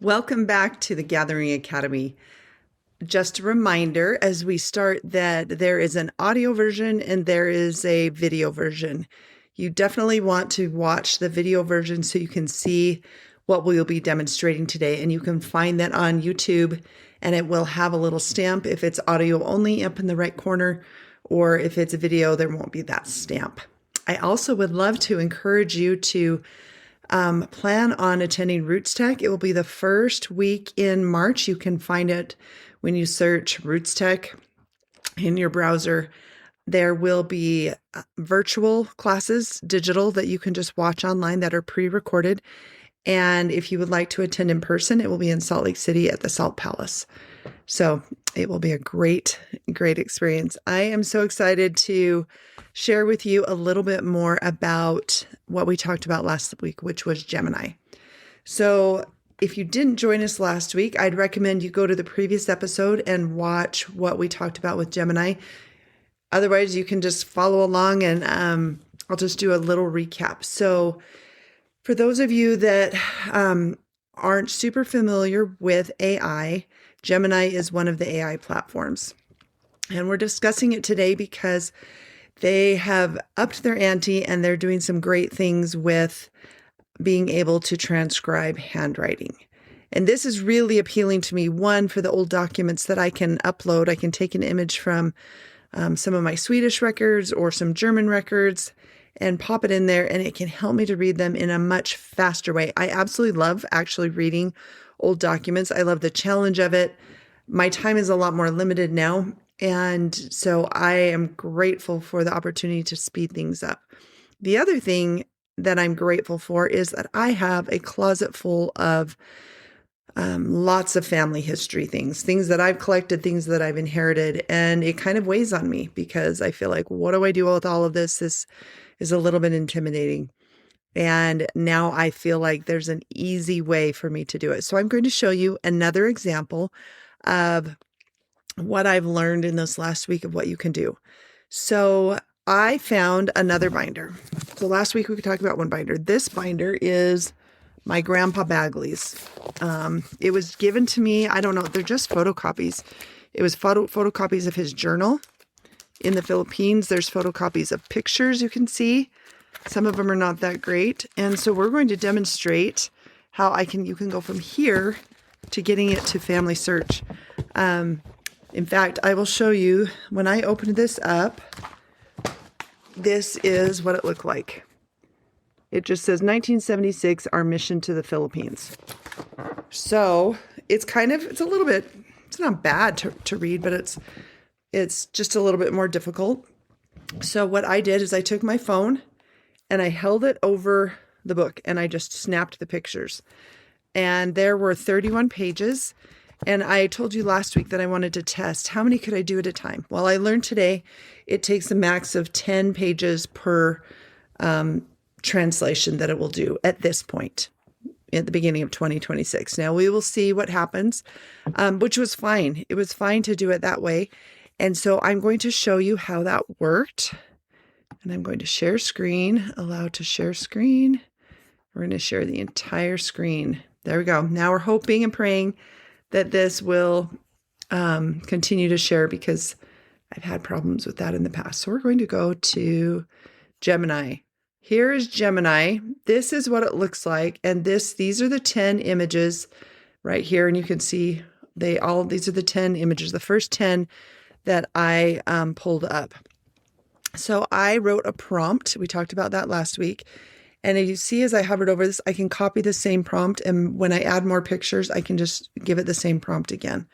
Welcome back to the Gathering Academy. Just a reminder as we start that there is an audio version and there is a video version. You definitely want to watch the video version so you can see what we'll be demonstrating today. And you can find that on YouTube, and it will have a little stamp if it's audio only up in the right corner, or if it's a video, there won't be that stamp. I also would love to encourage you to plan on attending Roots Tech. It will be the first week in March. You can find it when you search Roots Tech in your browser. There will be virtual classes, digital, that you can just watch online that are pre-recorded. And if you would like to attend in person, it will be in Salt Lake City at the Salt Palace. So it will be a great experience. I am so excited to share with you a little bit more about what we talked about last week, which was Gemini. So if you didn't join us last week, I'd recommend you go to the previous episode and watch what we talked about with Gemini. Otherwise, you can just follow along, and I'll just do a little recap. So for those of you that aren't super familiar with AI, Gemini is one of the AI platforms. And we're discussing it today because they have upped their ante and they're doing some great things with being able to transcribe handwriting. And this is really appealing to me. One, for the old documents that I can upload. I can take an image from some of my Swedish records or some German records and pop it in there, and it can help me to read them in a much faster way. I absolutely love actually reading old documents. I love the challenge of it. My time is a lot more limited now, and so I am grateful for the opportunity to speed things up. The other thing that I'm grateful for is that I have a closet full of lots of family history things that I've collected, things that I've inherited, and it kind of weighs on me because I feel like, what do I do with all of this? This is a little bit intimidating. And now I feel like there's an easy way for me to do it. So I'm going to show you another example of what I've learned in this last week of what you can do. So I found another binder. So last week we could talk about one binder. This binder is my Grandpa Bagley's. It was given to me. I don't know. They're just photocopies. It was photocopies of his journal in the Philippines. There's photocopies of pictures you can see. Some of them are not that great. And so we're going to demonstrate how you can go from here to getting it to Family Search. In fact, I will show you when I opened this up, this is what it looked like. It just says 1976, our mission to the Philippines. So it's a little bit, it's not bad to read, but it's just a little bit more difficult. So what I did is I took my phone and I held it over the book and I just snapped the pictures. And there were 31 pages. And I told you last week that I wanted to test how many could I do at a time. Well, I learned today it takes a max of 10 pages per translation that it will do at this point at the beginning of 2026. Now we will see what happens, which was fine. It was fine to do it that way. And so I'm going to show you how that worked. And I'm going to share screen, allow to share screen. We're going to share the entire screen. There we go. Now we're hoping and praying that this will continue to share because I've had problems with that in the past. So we're going to go to Gemini. Here is Gemini. This is what it looks like. And these are the 10 images right here. And you can see these are the 10 images, the first 10 that I pulled up. So I wrote a prompt. We talked about that last week. And as you see, as I hovered over this, I can copy the same prompt. And when I add more pictures, I can just give it the same prompt again.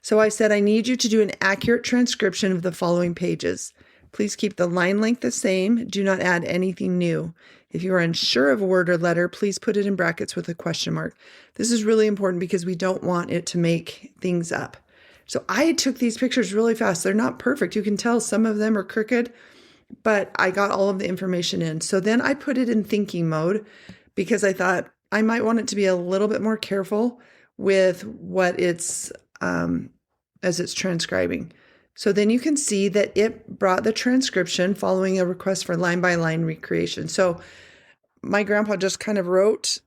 So I said, I need you to do an accurate transcription of the following pages. Please keep the line length the same. Do not add anything new. If you are unsure of a word or letter, please put it in brackets with a question mark. This is really important because we don't want it to make things up. So I took these pictures really fast. They're not perfect. You can tell some of them are crooked, but I got all of the information in. So then I put it in thinking mode because I thought I might want it to be a little bit more careful with what it's, as it's transcribing. So then you can see that it brought the transcription following a request for line by line recreation. So my grandpa just kind of wrote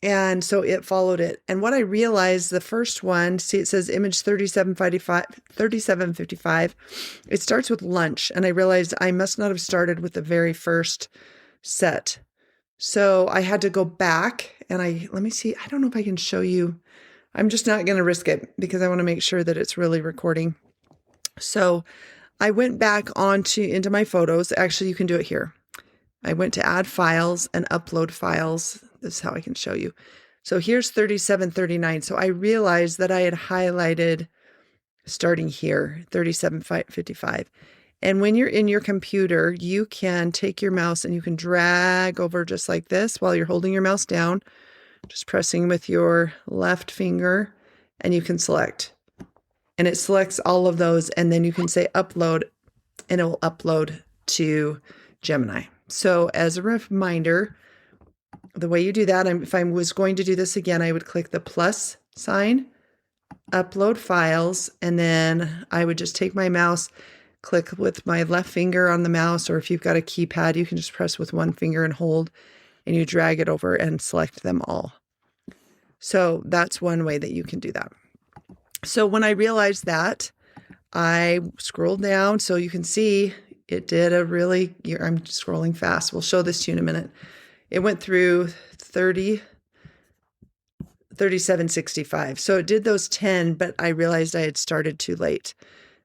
And so it followed it. And what I realized, the first one, see, it says image 3755. It starts with lunch. And I realized I must not have started with the very first set. So I had to go back and let me see. I don't know if I can show you. I'm just not going to risk it because I want to make sure that it's really recording. So I went back into my photos. Actually, you can do it here. I went to add files and upload files. This is how I can show you. So here's 3739. So I realized that I had highlighted starting here, 3755. And when you're in your computer, you can take your mouse and you can drag over just like this while you're holding your mouse down, just pressing with your left finger, and you can select. And it selects all of those, and then you can say upload, and it will upload to Gemini. So as a reminder, the way you do that, if I was going to do this again, I would click the plus sign, upload files, and then I would just take my mouse, click with my left finger on the mouse, or if you've got a keypad, you can just press with one finger and hold, and you drag it over and select them all. So that's one way that you can do that. So when I realized that, I scrolled down so you can see it did I'm scrolling fast. We'll show this to you in a minute. It went through 3765. So it did those 10, but I realized I had started too late.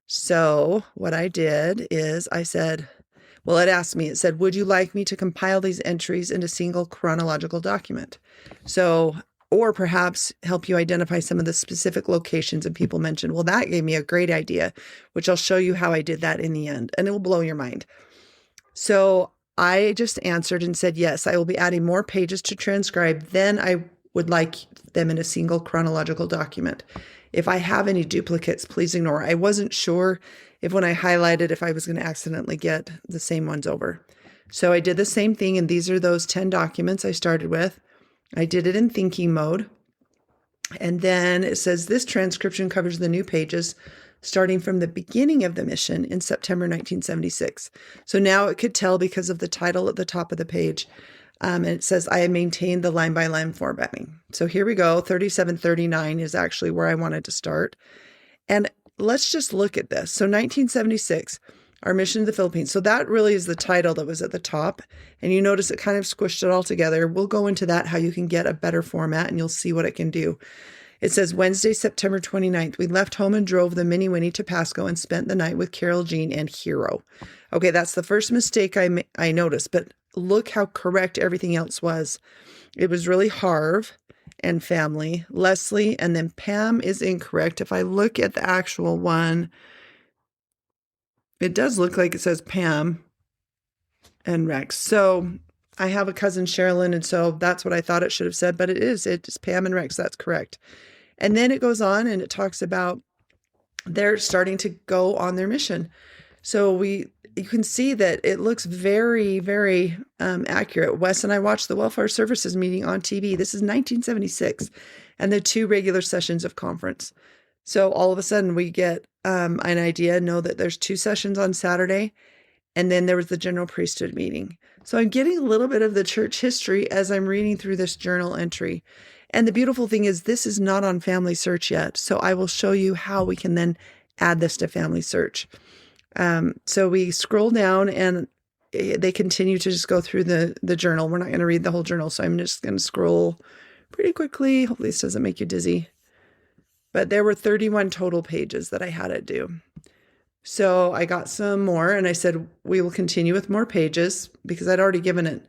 So what I did is I said, well, it asked me, it said, would you like me to compile these entries into a single chronological document? So, or perhaps help you identify some of the specific locations that people mentioned. Well, that gave me a great idea, which I'll show you how I did that in the end, and it will blow your mind. So I just answered and said, yes, I will be adding more pages to transcribe. Then I would like them in a single chronological document. If I have any duplicates, please ignore. I wasn't sure if when I highlighted, if I was going to accidentally get the same ones over. So I did the same thing, and these are those 10 documents I started with. I did it in thinking mode. And then it says this transcription covers the new pages starting from the beginning of the mission in September 1976. So now it could tell because of the title at the top of the page. And it says, I have maintained the line-by-line formatting. So here we go. 3739 is actually where I wanted to start. And let's just look at this. So 1976, our mission to the Philippines. So that really is the title that was at the top. And you notice it kind of squished it all together. We'll go into that, how you can get a better format, and you'll see what it can do. It says, Wednesday, September 29th, we left home and drove the Mini Winnie to Pasco and spent the night with Carol, Jean, and Hero. Okay, that's the first mistake I noticed, but look how correct everything else was. It was really Harv and family, Leslie, and then Pam is incorrect. If I look at the actual one, it does look like it says Pam and Rex. So I have a cousin, Sherilyn, and so that's what I thought it should have said, but it's Pam and Rex. That's correct. And then it goes on and it talks about they're starting to go on their mission. So you can see that it looks very, very accurate. Wes and I watched the Welfare Services meeting on TV. This is 1976, and the 2 regular sessions of conference. So all of a sudden we get an idea, know that there's 2 sessions on Saturday, and then there was the general priesthood meeting. So I'm getting a little bit of the church history as I'm reading through this journal entry. And the beautiful thing is this is not on Family Search yet. So I will show you how we can then add this to Family Search. So we scroll down and they continue to just go through the journal. We're not going to read the whole journal, so I'm just going to scroll pretty quickly. Hopefully this doesn't make you dizzy. But there were 31 total pages that I had it do. So I got some more and I said, we will continue with more pages because I'd already given it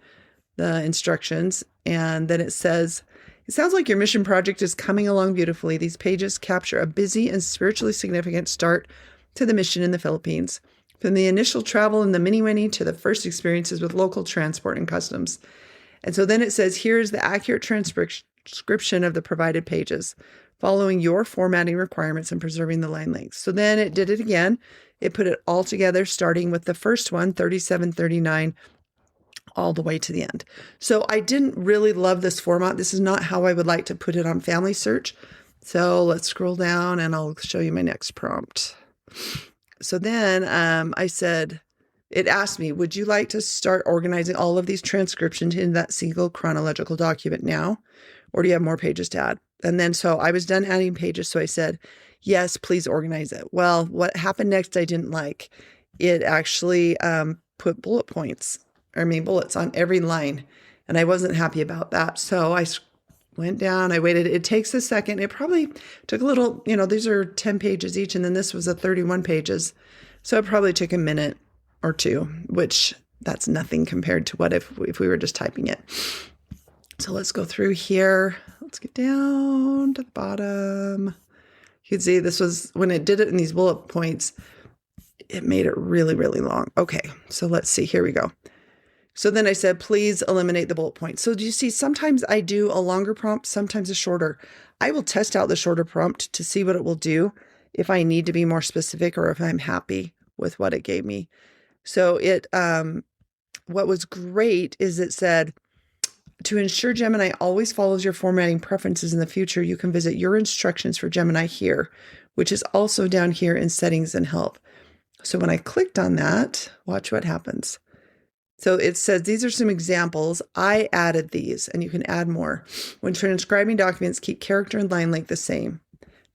the instructions. And then it says, it sounds like your mission project is coming along beautifully. These pages capture a busy and spiritually significant start to the mission in the Philippines, from the initial travel in the Mini Winnie to the first experiences with local transport and customs. And so then it says, here's the accurate transcription of the provided pages, following your formatting requirements and preserving the line length. So then it did it again. It put it all together, starting with the first one, 3739, all the way to the end. So I didn't really love this format. This is not how I would like to put it on Family Search. So let's scroll down and I'll show you my next prompt. So then I said, it asked me, would you like to start organizing all of these transcriptions in that single chronological document now? Or do you have more pages to add? And then so I was done adding pages. So I said, yes, please organize it. Well, what happened next I didn't like. It actually put bullets on every line. And I wasn't happy about that. So I went down, I waited. It takes a second. It probably took a little, these are 10 pages each. And then this was a 31 pages. So it probably took a minute or two, which that's nothing compared to what if we were just typing it. So let's go through here. Let's get down to the bottom. You can see this was, when it did it in these bullet points, it made it really, really long. Okay, so let's see. Here we go. So then I said, please eliminate the bullet points. So do you see, sometimes I do a longer prompt, sometimes a shorter. I will test out the shorter prompt to see what it will do if I need to be more specific or if I'm happy with what it gave me. So what was great is it said, to ensure Gemini always follows your formatting preferences in the future, you can visit your instructions for Gemini here, which is also down here in settings and help. So when I clicked on that, watch what happens. So it says, these are some examples. I added these, and you can add more. When transcribing documents, keep character and line length the same.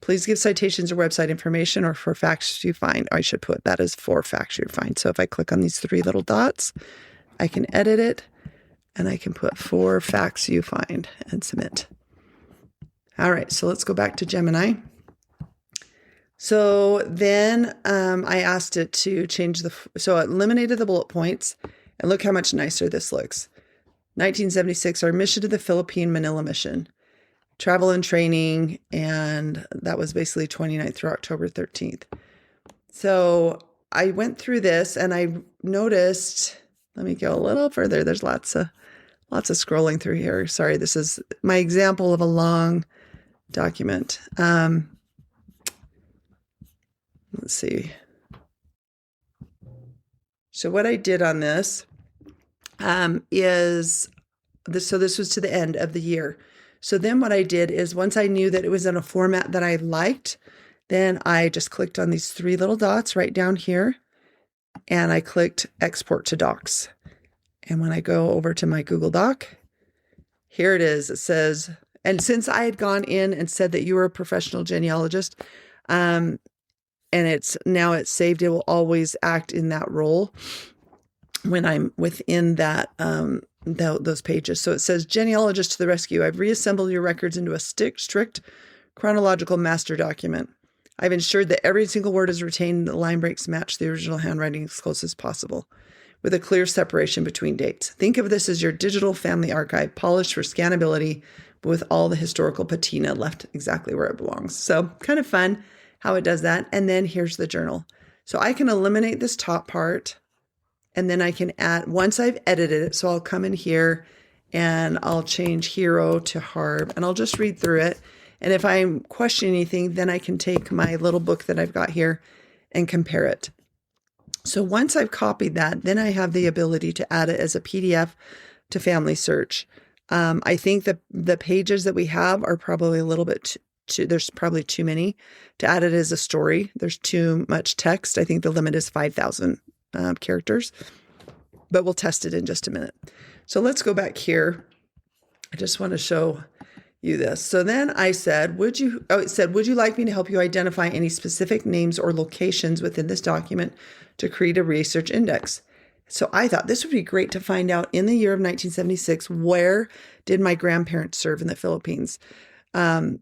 Please give citations or website information or for facts you find. I should put that as for facts you find. So if I click on these three little dots, I can edit it. And I can put for facts you find and submit. All right, so let's go back to Gemini. So then I asked it to change so it eliminated the bullet points. And look how much nicer this looks. 1976, our mission to the Philippine Manila mission. Travel and training, and that was basically 29th through October 13th. So I went through this and I noticed, let me go a little further. There's lots of scrolling through here. Sorry, this is my example of a long document. Let's see. So what I did on this so this was to the end of the year. So then what I did is once I knew that it was in a format that I liked, then I just clicked on these three little dots right down here and I clicked export to docs. And when I go over to my Google Doc, here it is. It says, and since I had gone in and said that you were a professional genealogist, and it's saved, it will always act in that role when I'm within that those pages. So it says, genealogist to the rescue. I've reassembled your records into a strict chronological master document. I've ensured that every single word is retained and the line breaks match the original handwriting as close as possible, with a clear separation between dates. Think of this as your digital family archive, polished for scannability, but with all the historical patina left exactly where it belongs. So kind of fun how it does that. And then here's the journal. So I can eliminate this top part, and then I can add, once I've edited it, so I'll come in here and I'll change hero to Harb, and I'll just read through it. And if I'm questioning anything, then I can take my little book that I've got here and compare it. So once I've copied that, then I have the ability to add it as a PDF to Family Search. I think that the pages that we have are probably a little bit there's probably too many to add it as a story. There's too much text. I think the limit is 5,000 characters, but we'll test it in just a minute. So let's go back here. I just want to show you this. So then I said, would you like me to help you identify any specific names or locations within this document to create a research index? So I thought this would be great to find out in the year of 1976, where did my grandparents serve in the Philippines?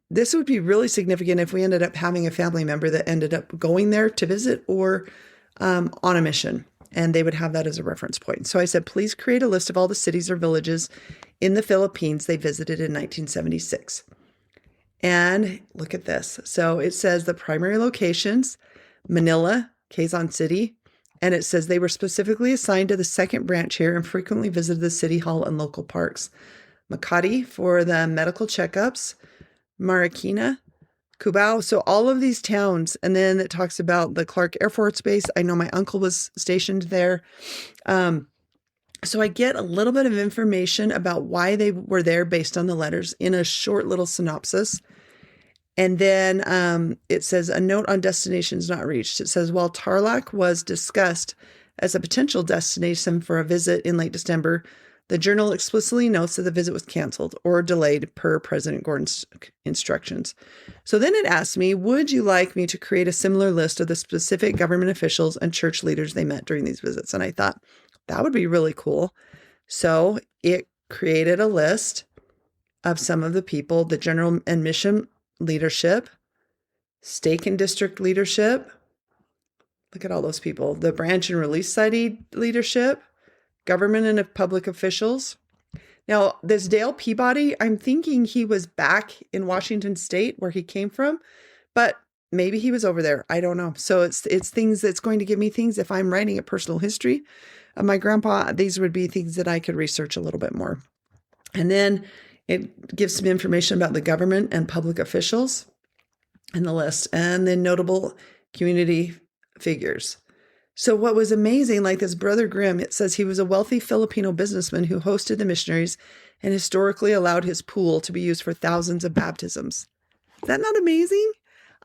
This would be really significant if we ended up having a family member that ended up going there to visit or on a mission, and they would have that as a reference point. So I said, please create a list of all the cities or villages in the Philippines they visited in 1976. And look at this. So it says the primary locations, Manila, Quezon City, and it says they were specifically assigned to the second branch here and frequently visited the city hall and local parks. Makati for the medical checkups, Marikina, Cubao. So all of these towns. And then it talks about the Clark Air Force Base. I know my uncle was stationed there. So I get a little bit of information about why they were there based on the letters in a short little synopsis. And then it says a note on destinations not reached. It says, while Tarlac was discussed as a potential destination for a visit in late December, The journal explicitly notes that the visit was canceled or delayed per President Gordon's instructions. So then it asked me, would you like me to create a similar list of the specific government officials and church leaders they met during these visits? And I thought that would be really cool. So it created a list of some of the people, the general and mission leadership, stake and district leadership. Look at all those people. The branch and relief society leadership, government and public officials. Now, this Dale Peabody, I'm thinking he was back in Washington State where he came from, but maybe he was over there. I don't know. So it's things that's going to give me things. If I'm writing a personal history of my grandpa, these would be things that I could research a little bit more. And then it gives some information about the government and public officials in the list, and then notable community figures. So what was amazing, like this Brother Grimm, it says he was a wealthy Filipino businessman who hosted the missionaries and historically allowed his pool to be used for thousands of baptisms. Is that not amazing?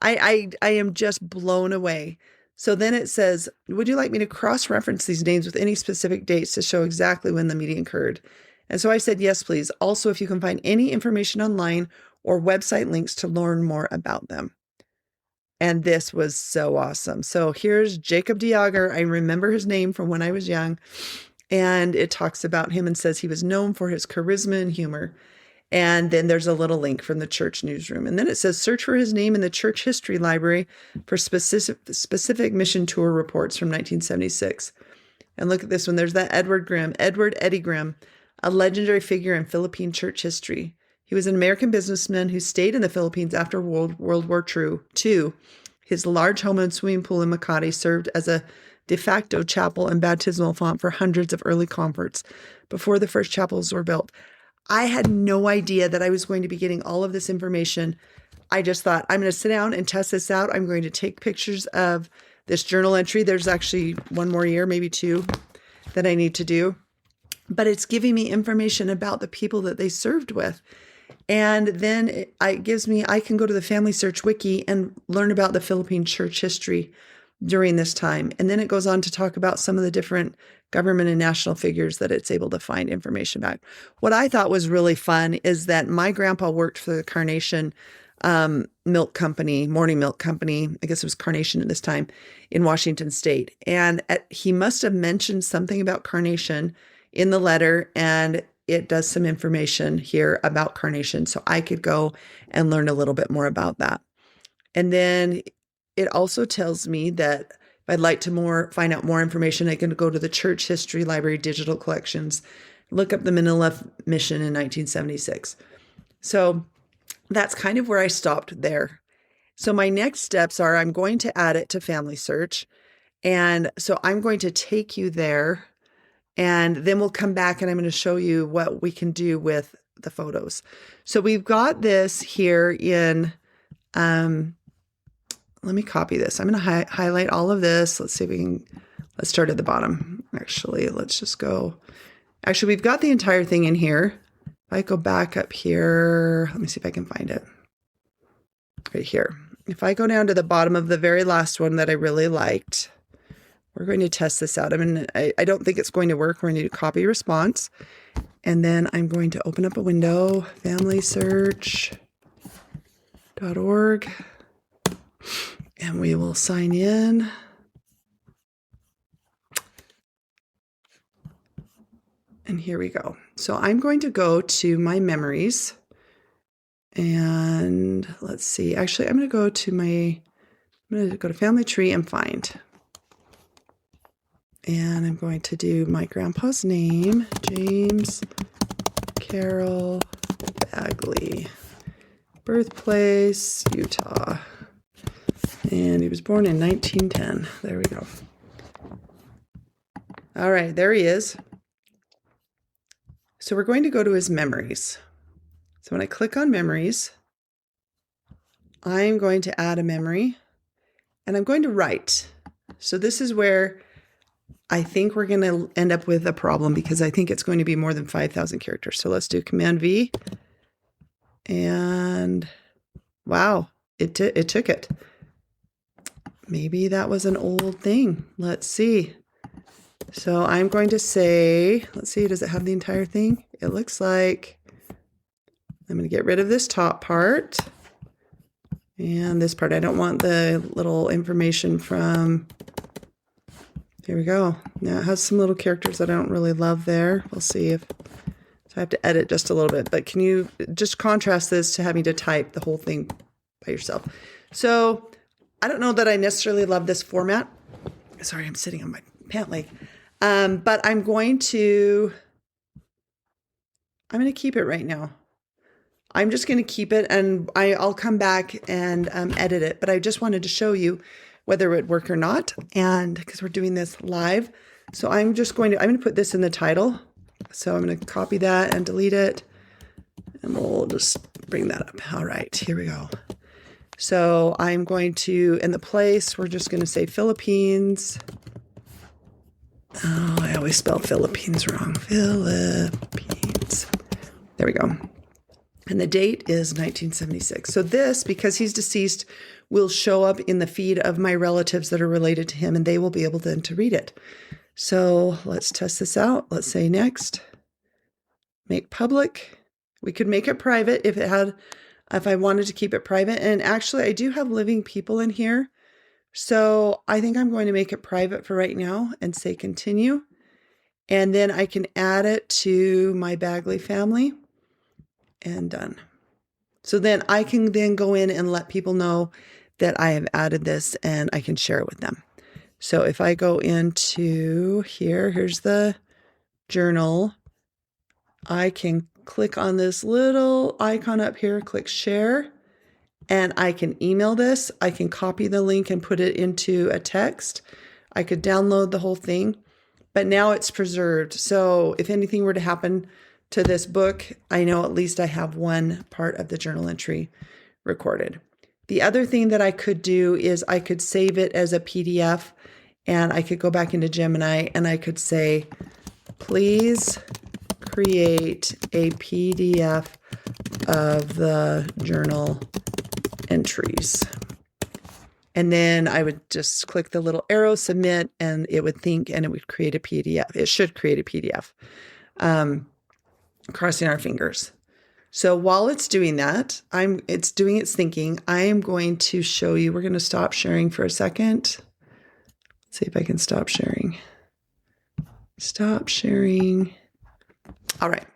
I am just blown away. So then it says, would you like me to cross-reference these names with any specific dates to show exactly when the meeting occurred? And so I said, yes, please. Also, if you can find any information online or website links to learn more about them. And this was so awesome. So here's Jacob DeYager. I remember his name from when I was young. And it talks about him and says he was known for his charisma and humor. And then there's a little link from the church newsroom. And then it says, search for his name in the church history library for specific mission tour reports from 1976. And look at this one. There's that Edward Eddie Grimm, a legendary figure in Philippine church history. He was an American businessman who stayed in the Philippines after World War II. His large home and swimming pool in Makati served as a de facto chapel and baptismal font for hundreds of early converts before the first chapels were built. I had no idea that I was going to be getting all of this information. I just thought, I'm going to sit down and test this out. I'm going to take pictures of this journal entry. There's actually one more year, maybe two, that I need to do. But it's giving me information about the people that they served with. And then it gives me, I can go to the Family Search Wiki and learn about the Philippine church history during this time. And then it goes on to talk about some of the different government and national figures that it's able to find information about. What I thought was really fun is that my grandpa worked for the Carnation milk company, morning milk company. I guess it was Carnation at this time in Washington State. And he must have mentioned something about Carnation in the letter, and it does some information here about Carnation. So I could go and learn a little bit more about that. And then it also tells me that if I'd like to find out more information, I can go to the Church History Library digital collections, look up the Manila Mission in 1976. So that's kind of where I stopped there. So my next steps are I'm going to add it to Family Search. And so I'm going to take you there. And then we'll come back and I'm going to show you what we can do with the photos. So we've got this here in, let me copy this. I'm going to highlight all of this. Let's see if we can, let's start at the bottom. Actually, let's just go. Actually, we've got the entire thing in here. If I go back up here, let me see if I can find it. Right here. If I go down to the bottom of the very last one that I really liked, we're going to test this out. I don't think it's going to work. We're going to do copy response. And then I'm going to open up a window, familysearch.org. And we will sign in. And here we go. So I'm going to go to my memories. And let's see. Actually, I'm going to go to Family Tree and find. And I'm going to do my grandpa's name, James Carroll Bagley, birthplace, Utah. And he was born in 1910. There we go. All right, there he is. So we're going to go to his memories. So when I click on memories, I'm going to add a memory and I'm going to write. So this is where I think we're going to end up with a problem because I think it's going to be more than 5,000 characters. So let's do Command V. And wow, it took it. Maybe that was an old thing. Let's see. So I'm going to say, let's see, does it have the entire thing? It looks like I'm going to get rid of this top part and this part. I don't want the little information from, here we go. Now it has some little characters that I don't really love there. We'll see if, so I have to edit just a little bit, but can you just contrast this to having to type the whole thing by yourself? So I don't know that I necessarily love this format. Sorry, I'm sitting on my pant leg. But I'm going to keep it right now. I'm just going to keep it, and I'll come back and edit it. But I just wanted to show you whether it would work or not, and because we're doing this live. So I'm going to put this in the title. So I'm going to copy that and delete it, and we'll just bring that up. All right, here we go. So I'm going to, in the place, we're just going to say Philippines. Oh, I always spell Philippines wrong. Philippines. There we go. And the date is 1976. So this, because he's deceased, will show up in the feed of my relatives that are related to him, and they will be able then to read it. So let's test this out. Let's say next. Make public. We could make it private if I wanted to keep it private. And actually, I do have living people in here. So I think I'm going to make it private for right now and say continue. And then I can add it to my Bagley family and done. So then I can then go in and let people know that I have added this and I can share it with them. So if I go into here, here's the journal. I can click on this little icon up here, click share. And I can email this. I can copy the link and put it into a text. I could download the whole thing, but now it's preserved. So if anything were to happen to this book, I know at least I have one part of the journal entry recorded. The other thing that I could do is I could save it as a PDF, and I could go back into Gemini and I could say, please create a PDF of the journal entries. And then I would just click the little arrow, submit, and it would think, and it would create a PDF. It should create a PDF. Crossing our fingers. So while it's doing that, it's doing its thinking. I am going to show you, we're going to stop sharing for a second. Let's see if I can stop sharing. Stop sharing. All right.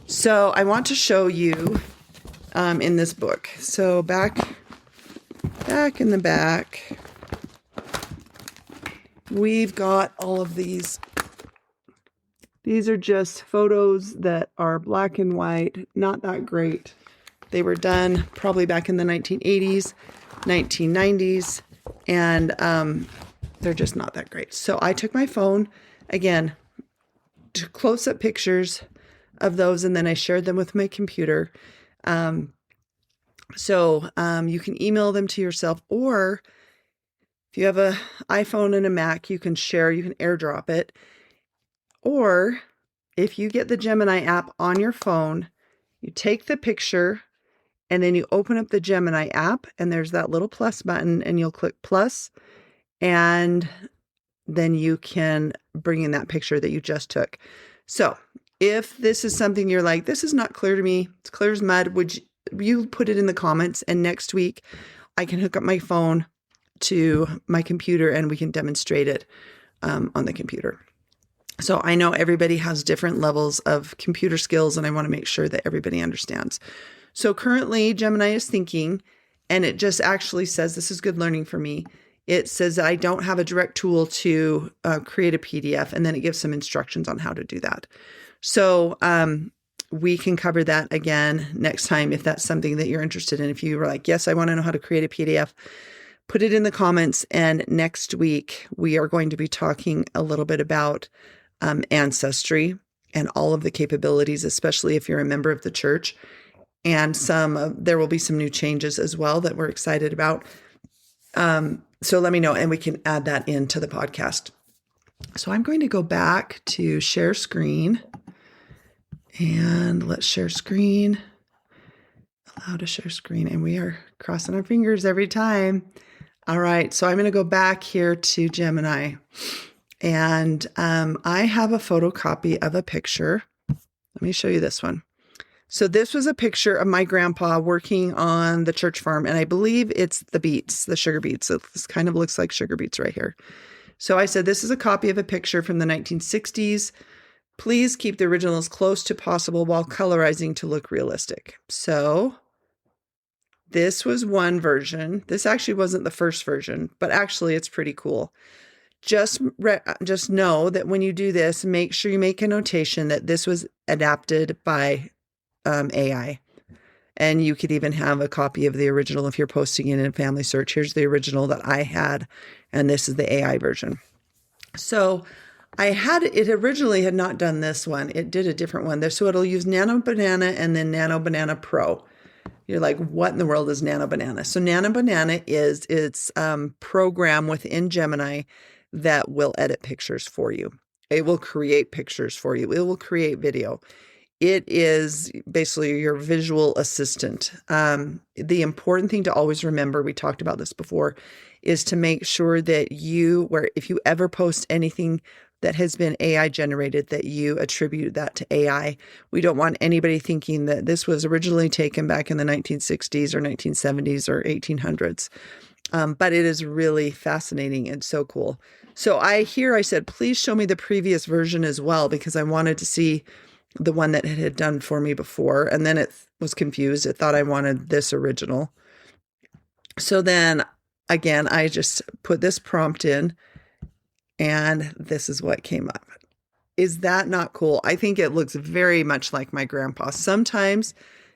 So I want to show you in this book. So back in the back, we've got all of these. These are just photos that are black and white, not that great. They were done probably back in the 1980s, 1990s, and they're just not that great. So I took my phone, again, to close-up pictures of those, and then I shared them with my computer. So you can email them to yourself, or if you have an iPhone and a Mac, you can airdrop it. Or if you get the Gemini app on your phone, you take the picture and then you open up the Gemini app, and there's that little plus button, and you'll click plus, and then you can bring in that picture that you just took. So if this is something you're like, this is not clear to me, it's clear as mud, would you put it in the comments, and next week I can hook up my phone to my computer and we can demonstrate it on the computer. So I know everybody has different levels of computer skills, and I want to make sure that everybody understands. So currently Gemini is thinking, and it just actually says, this is good learning for me. It says that I don't have a direct tool to create a PDF, and then it gives some instructions on how to do that. So we can cover that again next time if that's something that you're interested in. If you were like, yes, I want to know how to create a PDF, put it in the comments. And next week, we are going to be talking a little bit about ancestry and all of the capabilities, especially if you're a member of the church. And there will be some new changes as well that we're excited about. So let me know, and we can add that into the podcast. So I'm going to go back to share screen, and let's share screen, allow to share screen. And we are crossing our fingers every time. All right. So I'm going to go back here to Gemini, And I have a photocopy of a picture. Let me show you this one. So this was a picture of my grandpa working on the church farm, and I believe it's the beets, the sugar beets. So this kind of looks like sugar beets right here. So I said, this is a copy of a picture from the 1960s. Please keep the original as close to possible while colorizing to look realistic. So this was one version. This actually wasn't the first version, but actually it's pretty cool. Just know that when you do this, make sure you make a notation that this was adapted by AI. And you could even have a copy of the original if you're posting it in a family search. Here's the original that I had, and this is the AI version. So it originally had not done this one. It did a different one there. So it'll use Nano Banana and then Nano Banana Pro. You're like, what in the world is Nano Banana? So Nano Banana is its program within Gemini that will edit pictures for you. It will create pictures for you. It will create video. It is basically your visual assistant. The important thing to always remember, we talked about this before, is to make sure that if you ever post anything that has been AI generated, that you attribute that to AI. We don't want anybody thinking that this was originally taken back in the 1960s or 1970s or 1800s. But it is really fascinating and so cool. So I said, please show me the previous version as well, because I wanted to see the one that it had done for me before. And then it was confused. It thought I wanted this original. So then again, I just put this prompt in, and this is what came up. Is that not cool? I think it looks very much like my grandpa. Sometimes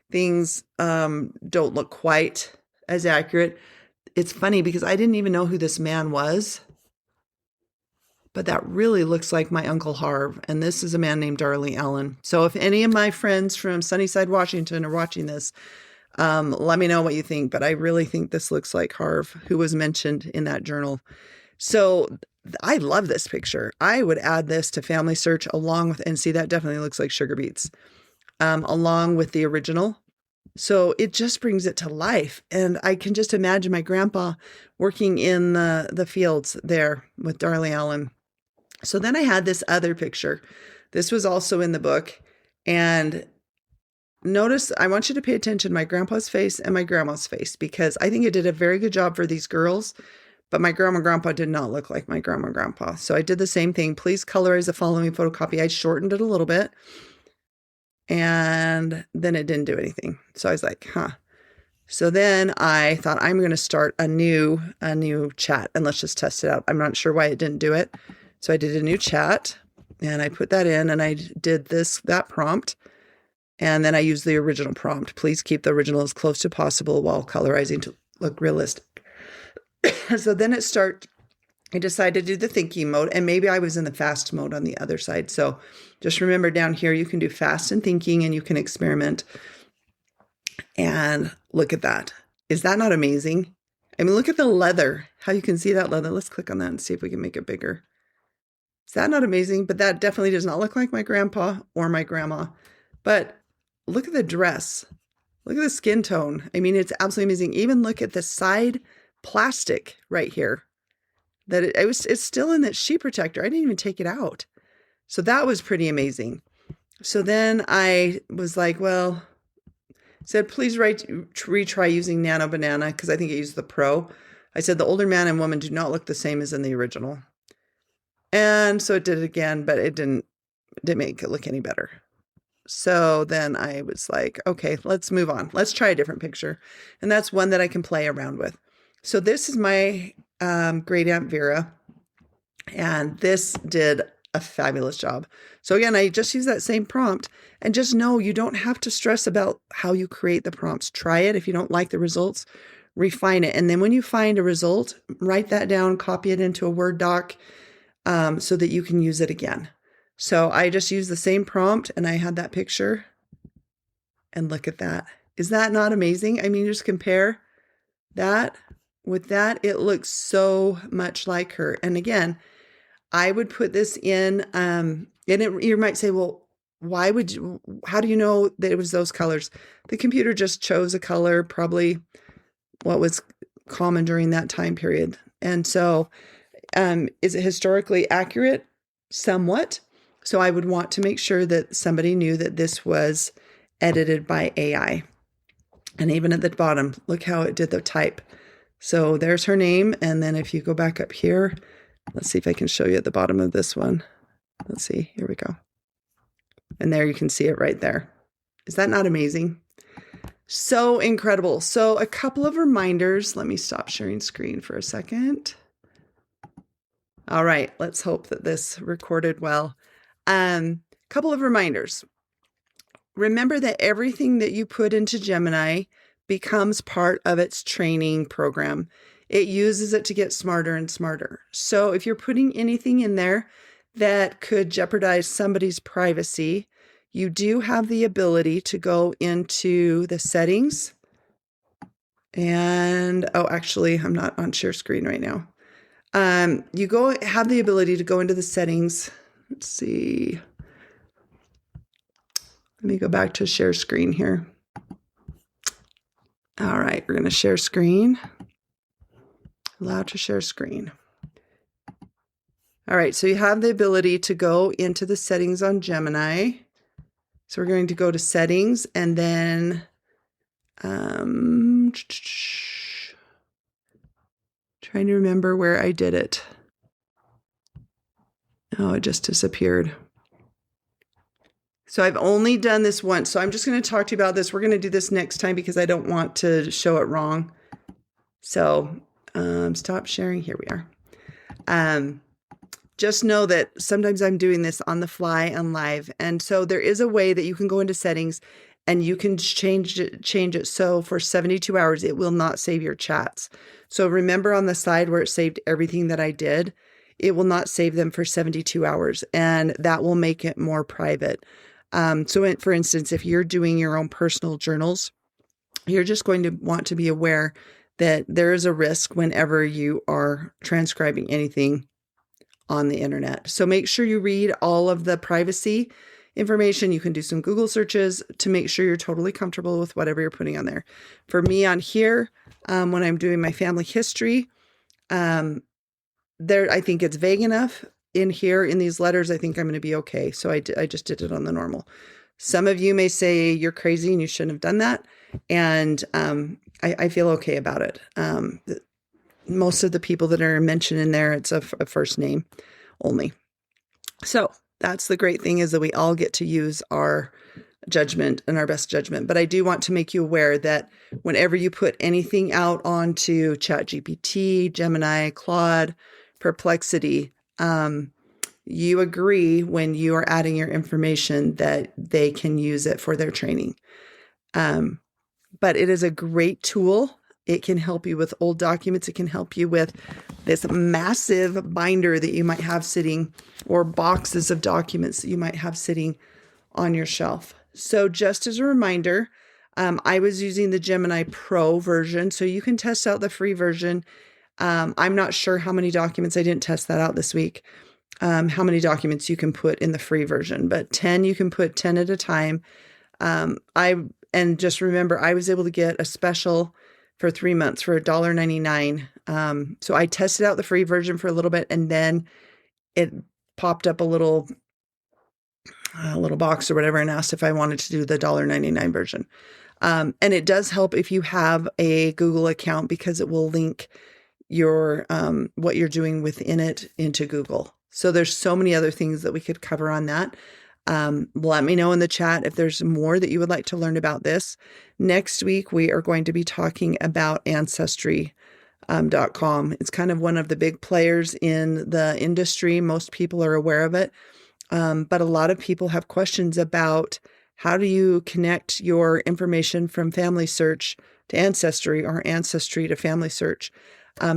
things don't look quite as accurate. It's funny because I didn't even know who this man was, but that really looks like my Uncle Harv. And this is a man named Darley Allen. So if any of my friends from Sunnyside, Washington are watching this, let me know what you think. But I really think this looks like Harv, who was mentioned in that journal. So I love this picture. I would add this to family search along with, and see, that definitely looks like sugar beets, along with the original. So it just brings it to life. And I can just imagine my grandpa working in the fields there with Darley Allen. So then I had this other picture. This was also in the book. And notice, I want you to pay attention to my grandpa's face and my grandma's face, because I think it did a very good job for these girls. But my grandma and grandpa did not look like my grandma and grandpa. So I did the same thing. Please colorize the following photocopy. I shortened it a little bit. And then it didn't do anything. So I was like, huh. So then I thought, I'm going to start a new chat, and let's just test it out. I'm not sure why it didn't do it. So I did a new chat, and I put that in, and I did that prompt. And then I used the original prompt. Please keep the original as close to possible while colorizing to look realistic. So then I decided to do the thinking mode, and maybe I was in the fast mode on the other side. So just remember, down here, you can do fast and thinking, and you can experiment. And look at that. Is that not amazing? I mean, look at the leather, how you can see that leather. Let's click on that and see if we can make it bigger. Is that not amazing? But that definitely does not look like my grandpa or my grandma. But look at the dress. Look at the skin tone. I mean, it's absolutely amazing. Even look at the side plastic right here. That it's still in that sheet protector. I didn't even take it out. So that was pretty amazing. So then I was like, well, said, please retry using Nano Banana, because I think it used the Pro. I said, the older man and woman do not look the same as in the original. And so it did it again, but it didn't make it look any better. So then I was like, okay, let's move on. Let's try a different picture. And that's one that I can play around with. So this is my great Aunt Vera, and this did a fabulous job. So again, I just use that same prompt, and just know you don't have to stress about how you create the prompts. Try it. If you don't like the results, refine it. And then when you find a result, write that down, copy it into a Word doc so that you can use it again. So I just used the same prompt, and I had that picture, and look at that. Is that not amazing? I mean, just compare that with that. It looks so much like her. And again, I would put this in, you might say, well, how do you know that it was those colors? The computer just chose a color, probably what was common during that time period. And so Is it historically accurate? Somewhat. So I would want to make sure that somebody knew that this was edited by AI. And even at the bottom, look how it did the type. So there's her name. And then if you go back up here, let's see if I can show you at the bottom of this one. Let's see, here we go. And there you can see it right there. Is that not amazing? So incredible. So a couple of reminders. Let me stop sharing screen for a second. All right, let's hope that this recorded well. Couple of reminders. Remember that everything that you put into Gemini becomes part of its training program. It uses it to get smarter and smarter. So if you're putting anything in there that could jeopardize somebody's privacy, you do have the ability to go into the settings. And, oh, actually, I'm not on share screen right now. You have the ability to go into the settings. Let's see. Let me go back to share screen here. All right, we're going to share screen. Allow to share screen. All right, so you have the ability to go into the settings on Gemini. So we're going to go to settings and then trying to remember where I did it. Oh, it just disappeared. So I've only done this once. So I'm just going to talk to you about this. We're going to do this next time because I don't want to show it wrong. So stop sharing. Here we are. Just know that sometimes I'm doing this on the fly and live. And so there is a way that you can go into settings and you can change it. So for 72 hours, it will not save your chats. So remember on the side where it saved everything that I did, it will not save them for 72 hours. And that will make it more private. For instance, if you're doing your own personal journals, you're just going to want to be aware that there is a risk whenever you are transcribing anything on the internet. So make sure you read all of the privacy information. You can do some Google searches to make sure you're totally comfortable with whatever you're putting on there. For me on here, when I'm doing my family history, I think it's vague enough. In here, in these letters, I think I'm going to be okay. So I just did it on the normal. Some of you may say you're crazy and you shouldn't have done that. And I feel okay about it. Most of the people that are mentioned in there, it's a first name only. So that's the great thing, is that we all get to use our judgment and our best judgment. But I do want to make you aware that whenever you put anything out onto ChatGPT, Gemini, Claude, Perplexity, you agree when you are adding your information that they can use it for their training. But it is a great tool. It can help you with old documents. It can help you with this massive binder that you might have sitting, or boxes of documents that you might have sitting on your shelf. So just as a reminder, I was using the Gemini Pro version, so you can test out the free version. I'm not sure how many documents, I didn't test that out this week, how many documents you can put in the free version, but 10, you can put 10 at a time. And just remember, I was able to get a special for 3 months for $1.99. So I tested out the free version for a little bit, and then it popped up a little box or whatever and asked if I wanted to do the $1.99 version. And it does help if you have a Google account, because it will link your what you're doing within it into Google. So there's so many other things that we could cover on that. Let me know in the chat if there's more that you would like to learn about this. Next week, we are going to be talking about ancestry.com. It's kind of one of the big players in the industry. Most people are aware of it. But a lot of people have questions about how do you connect your information from family search to ancestry, or ancestry to family search.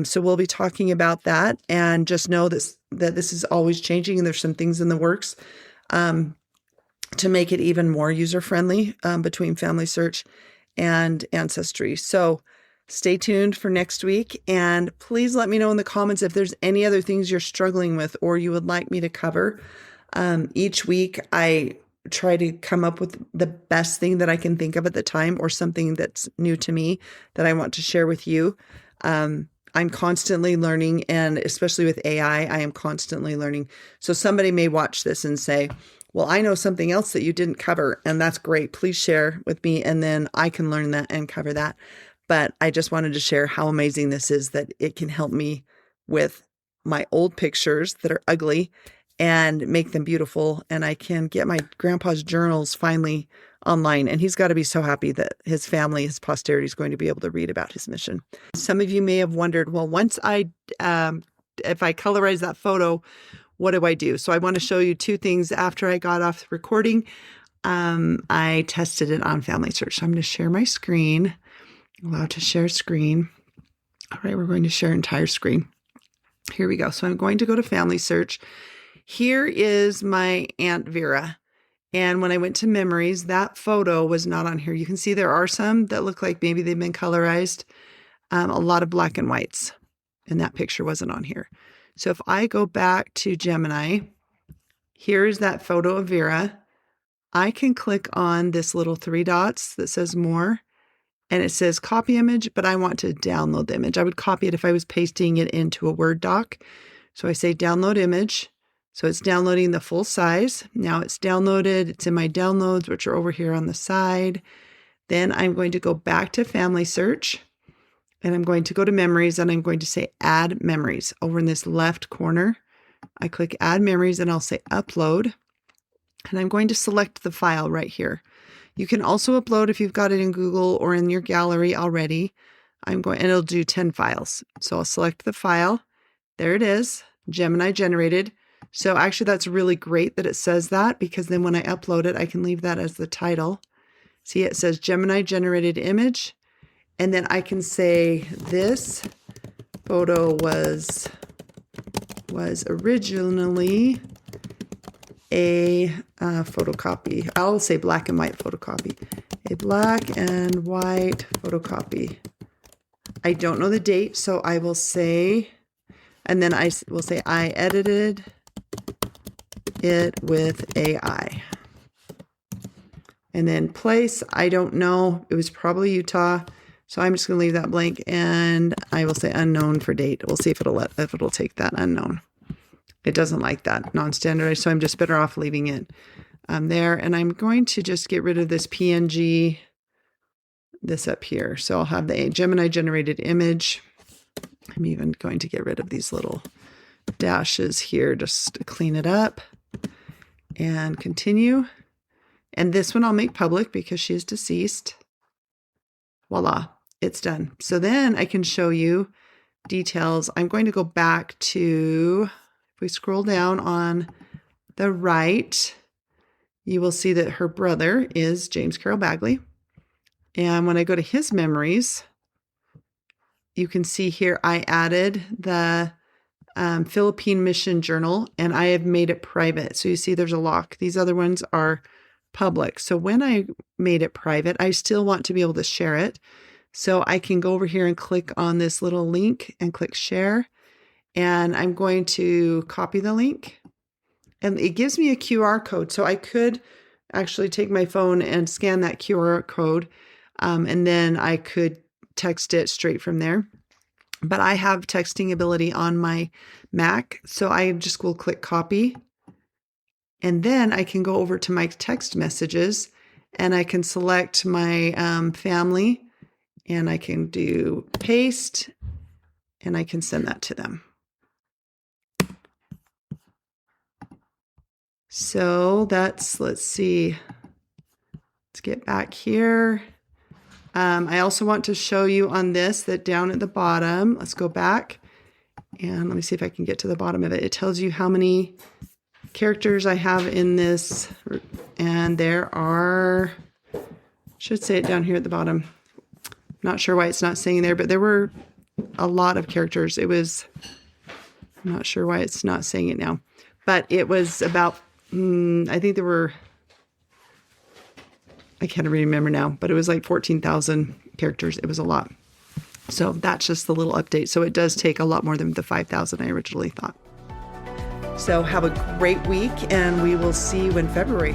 So we'll be talking about that, and just know that this is always changing, and there's some things in the works to make it even more user-friendly between family search and ancestry. So stay tuned for next week, and please let me know in the comments if there's any other things you're struggling with or you would like me to cover. Each week, I try to come up with the best thing that I can think of at the time, or something that's new to me that I want to share with you. I'm constantly learning, and especially with AI, I am constantly learning. So somebody may watch this and say, well, I know something else that you didn't cover, and that's great. Please share with me, and then I can learn that and cover that. But I just wanted to share how amazing this is, that it can help me with my old pictures that are ugly and make them beautiful. And I can get my grandpa's journals finally online. And he's got to be so happy that his family, his posterity is going to be able to read about his mission. Some of you may have wondered, well, once if I colorize that photo, what do I do? So I want to show you two things. After I got off the recording, I tested it on Family Search. So I'm going to share my screen. Allowed to share screen. All right, we're going to share entire screen. Here we go. So I'm going to go to Family Search. Here is my Aunt Vera. And when I went to memories, that photo was not on here. You can see there are some that look like maybe they've been colorized. A lot of black and whites. And that picture wasn't on here. So if I go back to Gemini, here's that photo of Vera. I can click on this little three dots that says more. And it says copy image, but I want to download the image. I would copy it if I was pasting it into a Word doc. So I say download image. So it's downloading the full size. Now it's downloaded. It's in my downloads, which are over here on the side. Then I'm going to go back to Family Search. And I'm going to go to memories, and I'm going to say add memories. Over in this left corner, I click add memories, and I'll say upload. And I'm going to select the file right here. You can also upload if you've got it in Google or in your gallery already. And it'll do 10 files. So I'll select the file. There it is, Gemini generated. So actually that's really great that it says that, because then when I upload it, I can leave that as the title. See, it says Gemini generated image. And then I can say this photo was originally a photocopy. I'll say black and white photocopy. A black and white photocopy. I don't know the date, so I will say, and then I will say I edited it with AI. And then place, I don't know. It was probably Utah. So I'm just going to leave that blank, and I will say unknown for date. We'll see if it'll take that unknown. It doesn't like that non-standardized, so I'm just better off leaving it there. And I'm going to just get rid of this PNG, this up here. So I'll have the Gemini generated image. I'm even going to get rid of these little dashes here just to clean it up and continue. And this one I'll make public because she is deceased. Voila, it's done. So then I can show you details. I'm going to go back to, if we scroll down on the right, you will see that her brother is James Carroll Bagley. And when I go to his memories, you can see here I added the Philippine Mission Journal, and I have made it private. So you see there's a lock. These other ones are public. So when I made it private, I still want to be able to share it. So I can go over here and click on this little link and click share. And I'm going to copy the link. And it gives me a QR code. So I could actually take my phone and scan that QR code. And then I could text it straight from there. But I have texting ability on my Mac. So I just will click copy. And then I can go over to my text messages, and I can select my family, and I can do paste, and I can send that to them. So that's, let's see, let's get back here. I also want to show you on this that down at the bottom, let's go back, and let me see if I can get to the bottom of it. It tells you how many characters I have in this, and there are, should say it down here at the bottom. Not sure why it's not saying there, but there were a lot of characters. It was, I'm not sure why it's not saying it now, but it was about, I think there were, I can't remember now, but it was like 14,000 characters. It was a lot. So that's just the little update. So it does take a lot more than the 5,000 I originally thought. So have a great week, and we will see you in February.